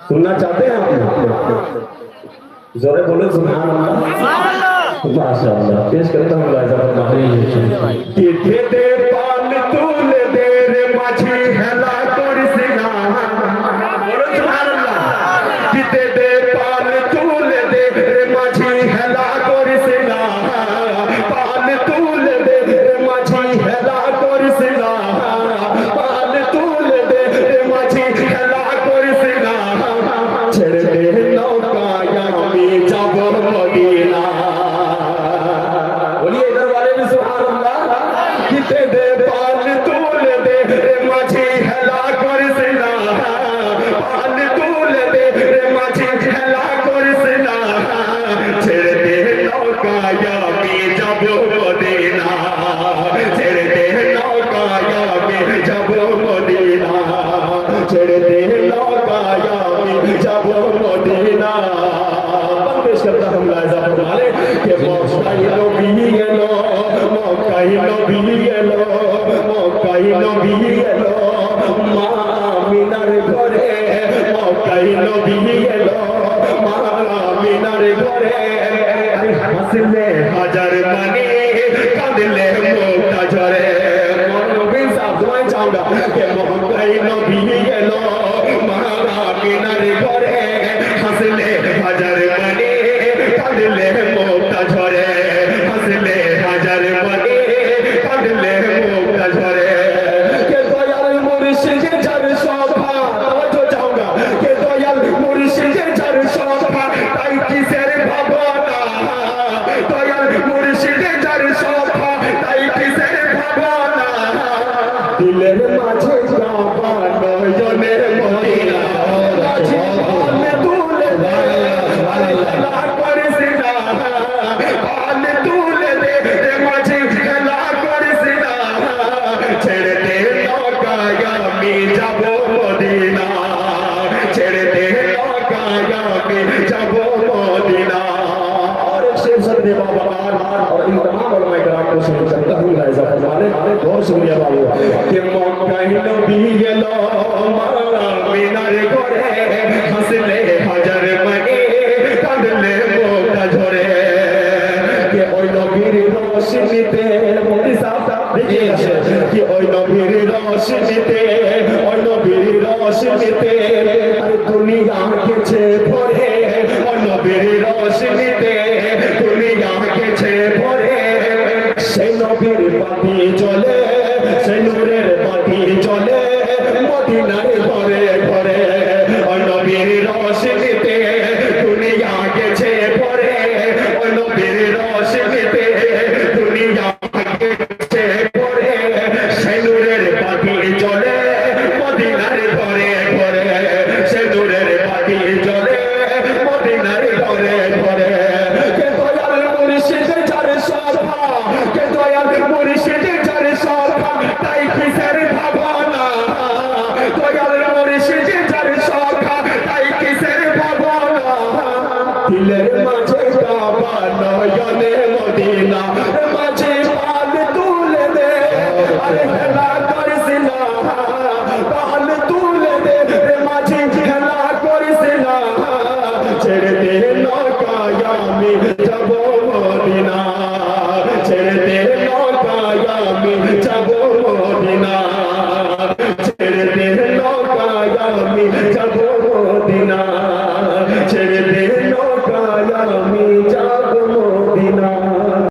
सुनना चाहते हैं आप? जोरे बोले सुभान अल्लाह माशाअल्लाह। पेश करता हूँ कि दे पाल तूल दे रे माझी हेला करसी ना बोलो सुभान अल्लाह। कि दे पाल तूल दे रे माझी हेला करसी ना पाल तूल दे रे माझी हेला करसी ना पाल तूल दे रे माझी हेला करसी ना ছেড়ে দে নৌকায় আমি যাব মদিনা। বলিए इधर वाले भी सुभान अल्लाह। कि दे पाल तूल दे रे माझी हेला करसी ना पाल तूल दे रे माझी हेला करसी ना ছেড়ে দে নৌকায় আমি যাব মদিনা ছেড়ে দে নৌকায় আমি যাব মদিনা ছেড়ে দে নৌকায় আমি যাব মদিনা। পেশ করতে हम लाजा फरमाले कि मक्काई नबी एलो मक्काई नबी एलो मक्काई नबी एलो মা আমিনার ঘরে মক্কাই নবী এলো মা আমিনার ঘরে হাসলে হাজার মানে কাঁদলে মুক্তা ঝরে। নবী সাহেব দোয়া চাওগা कि মক্কাই নবী এলো মা আমিনার ঘরে হাসলে হাজার মানে কাঁদলে মুক্তা ঝরে হাসলে হাজার মানে কাঁদলে মুক্তা ঝরে। কে দয়াল মুর্শিদে যার সভা তো যাওগা কে দয়াল মুর্শিদে যার সভা তাই কিসের ভাবনা দয়াল মুর্শিদে যার সভা তাই কিসের ভাবনা দিলের মাঝে কাবা নয়নের মদিনা মাঝে পাল তুলে দে হেলা করছি না পাল তুলে দে মাঝে হেলা করছি না ছেড়ে দে নৌকায় আমি যাব মদিনা ছেড়ে দে নৌকায় আমি যাব মদিনা। और एक शेर सर दे बाबा और इन तमाम उलमा किराम को सुन सकता हूँ लाइजा फरमाने और सुनिए बाबू कि मक्काई नबी एलो মা আমিনার ঘরে হাসলে হাজার মানে কাঁদলে মুক্তা ঝরে। कि ওই নবীর রোশনীতে মোদি সাহেব দেখে আসে कि ওই নবীর রোশনীতে ওই নবীর রোশনীতে আরে দুনিয়া কেছে ভরে ওই নবীর রোশনীতে দুনিয়া কেছে ভরে সেই নবীর বাতি জ্বলে সেই নূরের বাতি জ্বলে মদিনার ঘরে ঘরে ওই নবীর রোশনীতে দুনিয়া গেছে ভরে ওই নবীর রোশনীতে দুনিয়া গেছে ভরে সেই নূরের বাতি জ্বলে মদিনার ঘরে ঘরে সেই নূরের বাতি জ্বলে মদিনার ঘরে ঘরে। কে দয়াল মুর্শিদে যার সভা কে দয়াল মুর্শিদে যার সভা তাই কিসের ভাবনা দয়াল মুর্শিদে যার সভা তাই কিসের ভাবনা দিলের মাঝে কাবা নয়নে মদিনা মাঝে পাল তুলে দে আরে হেলা করছি না পাল তুলে দে মাঝে হেলা করছি না ছেড়ে দে নৌকায় আমি যাব মদিনা ছেড়ে দে নৌকায় আমি যাব মদিনা ছেড়ে দে নৌকায় আমি যাব মদিনা ছেড়ে দে